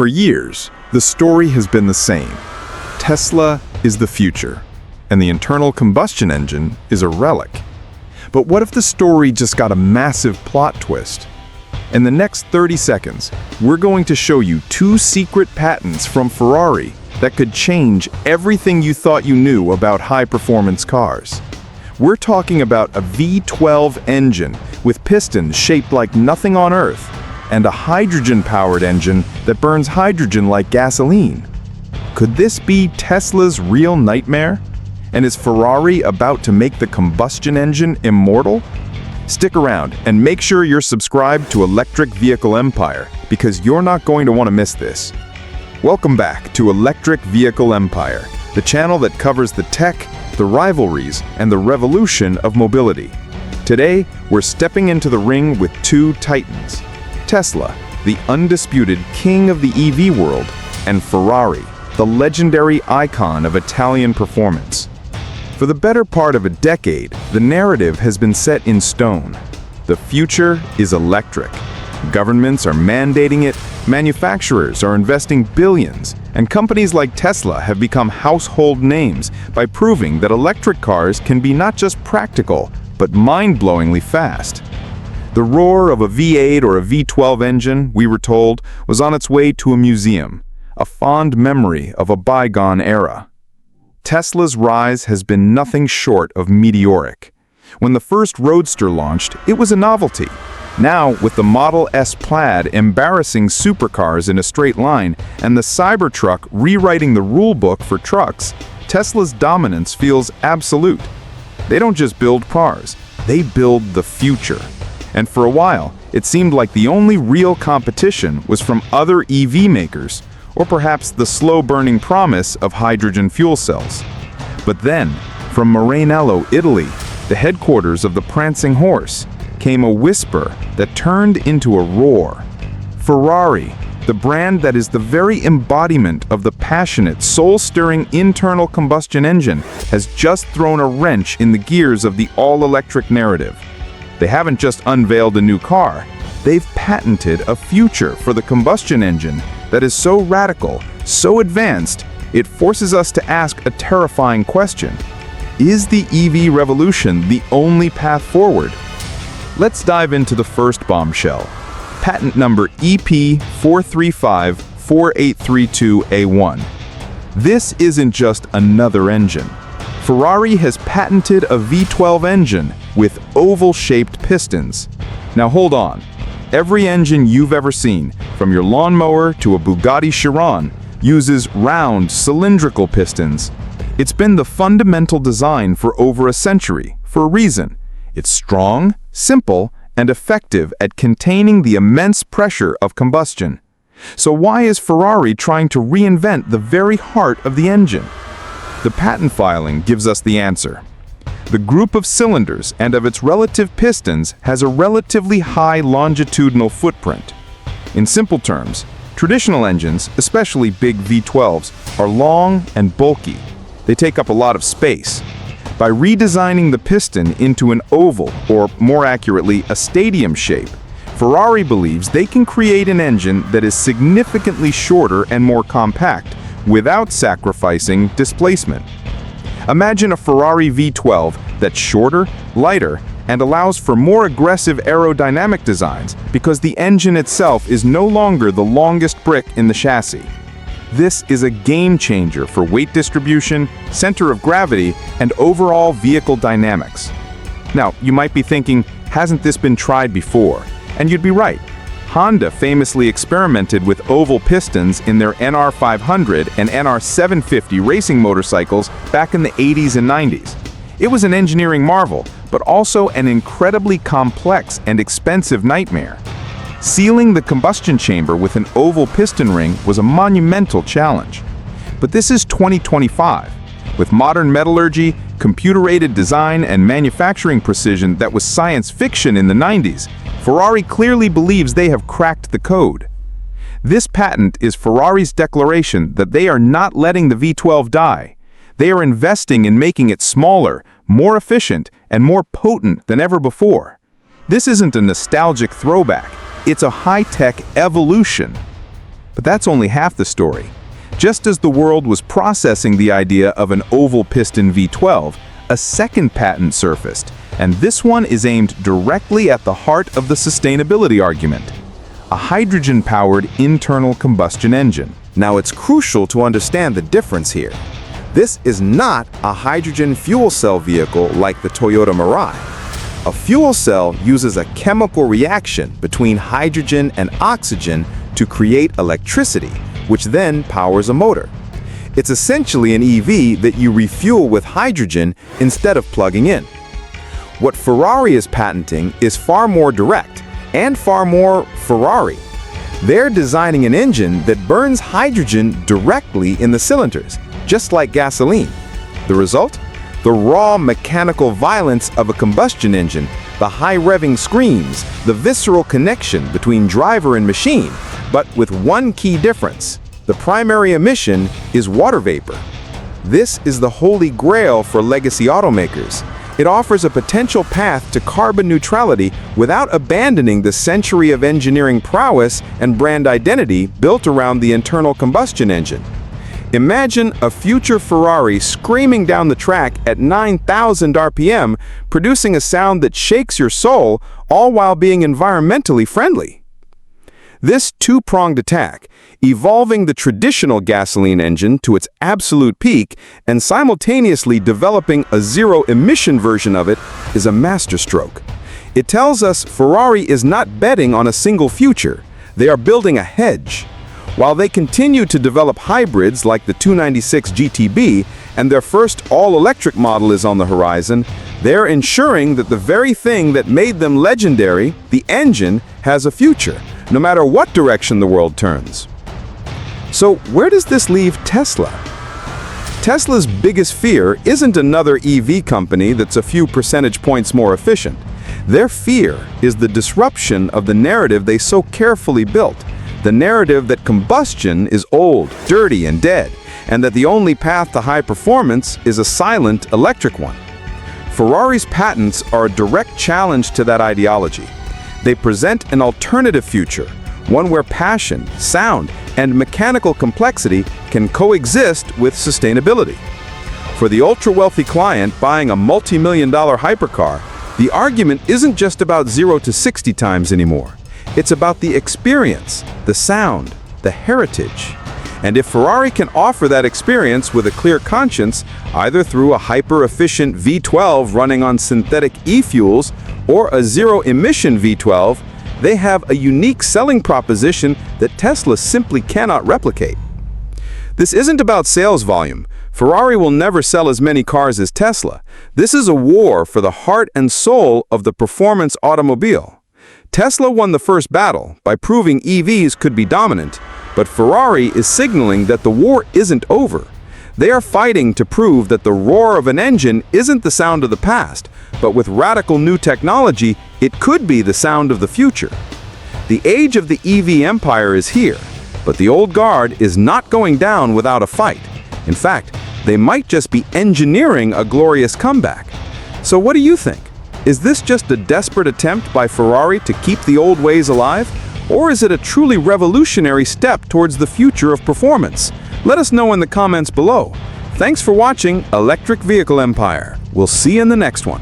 For years, the story has been the same. Tesla is the future, and the internal combustion engine is a relic. But what if the story just got a massive plot twist? In the next 30 seconds, we're going to show you 2 secret patents from Ferrari that could change everything you thought you knew about high-performance cars. We're talking about a V12 engine with pistons shaped like nothing on Earth, and a hydrogen-powered engine that burns hydrogen like gasoline. Could this be Tesla's real nightmare? And is Ferrari about to make the combustion engine immortal? Stick around and make sure you're subscribed to Electric Vehicle Empire, because you're not going to want to miss this. Welcome back to Electric Vehicle Empire, the channel that covers the tech, the rivalries, and the revolution of mobility. Today, we're stepping into the ring with 2 titans: Tesla, the undisputed king of the EV world, and Ferrari, the legendary icon of Italian performance. For the better part of a decade, the narrative has been set in stone. The future is electric. Governments are mandating it, manufacturers are investing billions, and companies like Tesla have become household names by proving that electric cars can be not just practical, but mind-blowingly fast. The roar of a V8 or a V12 engine, we were told, was on its way to a museum, a fond memory of a bygone era. Tesla's rise has been nothing short of meteoric. When the first Roadster launched, it was a novelty. Now, with the Model S Plaid embarrassing supercars in a straight line and the Cybertruck rewriting the rulebook for trucks, Tesla's dominance feels absolute. They don't just build cars, they build the future. And for a while, it seemed like the only real competition was from other EV makers, or perhaps the slow-burning promise of hydrogen fuel cells. But then, from Maranello, Italy, the headquarters of the Prancing Horse, came a whisper that turned into a roar. Ferrari, the brand that is the very embodiment of the passionate, soul-stirring internal combustion engine, has just thrown a wrench in the gears of the all-electric narrative. They haven't just unveiled a new car, they've patented a future for the combustion engine that is so radical, so advanced, it forces us to ask a terrifying question. Is the EV revolution the only path forward? Let's dive into the first bombshell. Patent number EP4354832A1. This isn't just another engine. Ferrari has patented a V12 engine with oval-shaped pistons. Now hold on. Every engine you've ever seen, from your lawnmower to a Bugatti Chiron, uses round, cylindrical pistons. It's been the fundamental design for over a century, for a reason. It's strong, simple, and effective at containing the immense pressure of combustion. So why is Ferrari trying to reinvent the very heart of the engine? The patent filing gives us the answer. The group of cylinders and of its relative pistons has a relatively high longitudinal footprint. In simple terms, traditional engines, especially big V12s, are long and bulky. They take up a lot of space. By redesigning the piston into an oval, or more accurately, a stadium shape, Ferrari believes they can create an engine that is significantly shorter and more compact, without sacrificing displacement. Imagine a Ferrari V12 that's shorter, lighter, and allows for more aggressive aerodynamic designs because the engine itself is no longer the longest brick in the chassis. This is a game changer for weight distribution, center of gravity, and overall vehicle dynamics. Now, you might be thinking, hasn't this been tried before? And you'd be right. Honda famously experimented with oval pistons in their NR500 and NR750 racing motorcycles back in the 80s and 90s. It was an engineering marvel, but also an incredibly complex and expensive nightmare. Sealing the combustion chamber with an oval piston ring was a monumental challenge. But this is 2025. With modern metallurgy, computer-aided design, and manufacturing precision that was science fiction in the 90s, Ferrari clearly believes they have cracked the code. This patent is Ferrari's declaration that they are not letting the V12 die. They are investing in making it smaller, more efficient, and more potent than ever before. This isn't a nostalgic throwback. It's a high-tech evolution. But that's only half the story. Just as the world was processing the idea of an oval-piston V12, a second patent surfaced, and this one is aimed directly at the heart of the sustainability argument: a hydrogen-powered internal combustion engine. Now, it's crucial to understand the difference here. This is not a hydrogen fuel cell vehicle like the Toyota Mirai. A fuel cell uses a chemical reaction between hydrogen and oxygen to create electricity, which then powers a motor. It's essentially an EV that you refuel with hydrogen instead of plugging in. What Ferrari is patenting is far more direct and far more Ferrari. They're designing an engine that burns hydrogen directly in the cylinders, just like gasoline. The result? The raw mechanical violence of a combustion engine, the high revving screams, the visceral connection between driver and machine, but with one key difference. The primary emission is water vapor. This is the holy grail for legacy automakers. It offers a potential path to carbon neutrality without abandoning the century of engineering prowess and brand identity built around the internal combustion engine. Imagine a future Ferrari screaming down the track at 9,000 RPM, producing a sound that shakes your soul, all while being environmentally friendly. This two-pronged attack, evolving the traditional gasoline engine to its absolute peak and simultaneously developing a zero-emission version of it, is a masterstroke. It tells us Ferrari is not betting on a single future. They are building a hedge. While they continue to develop hybrids like the 296 GTB and their first all-electric model is on the horizon, they're ensuring that the very thing that made them legendary, the engine, has a future, no matter what direction the world turns. So where does this leave Tesla? Tesla's biggest fear isn't another EV company that's a few percentage points more efficient. Their fear is the disruption of the narrative they so carefully built. The narrative that combustion is old, dirty, and dead, and that the only path to high performance is a silent electric one. Ferrari's patents are a direct challenge to that ideology. They present an alternative future, one where passion, sound, and mechanical complexity can coexist with sustainability. For the ultra-wealthy client buying a multi-million-dollar hypercar, the argument isn't just about 0 to 60 times anymore. It's about the experience, the sound, the heritage. And if Ferrari can offer that experience with a clear conscience, either through a hyper-efficient V12 running on synthetic e-fuels or a zero-emission V12, they have a unique selling proposition that Tesla simply cannot replicate. This isn't about sales volume. Ferrari will never sell as many cars as Tesla. This is a war for the heart and soul of the performance automobile. Tesla won the first battle by proving EVs could be dominant, but Ferrari is signaling that the war isn't over. They are fighting to prove that the roar of an engine isn't the sound of the past, but with radical new technology, it could be the sound of the future. The age of the EV empire is here, but the old guard is not going down without a fight. In fact, they might just be engineering a glorious comeback. So what do you think? Is this just a desperate attempt by Ferrari to keep the old ways alive? Or is it a truly revolutionary step towards the future of performance? Let us know in the comments below. Thanks for watching Electric Vehicle Empire. We'll see you in the next one.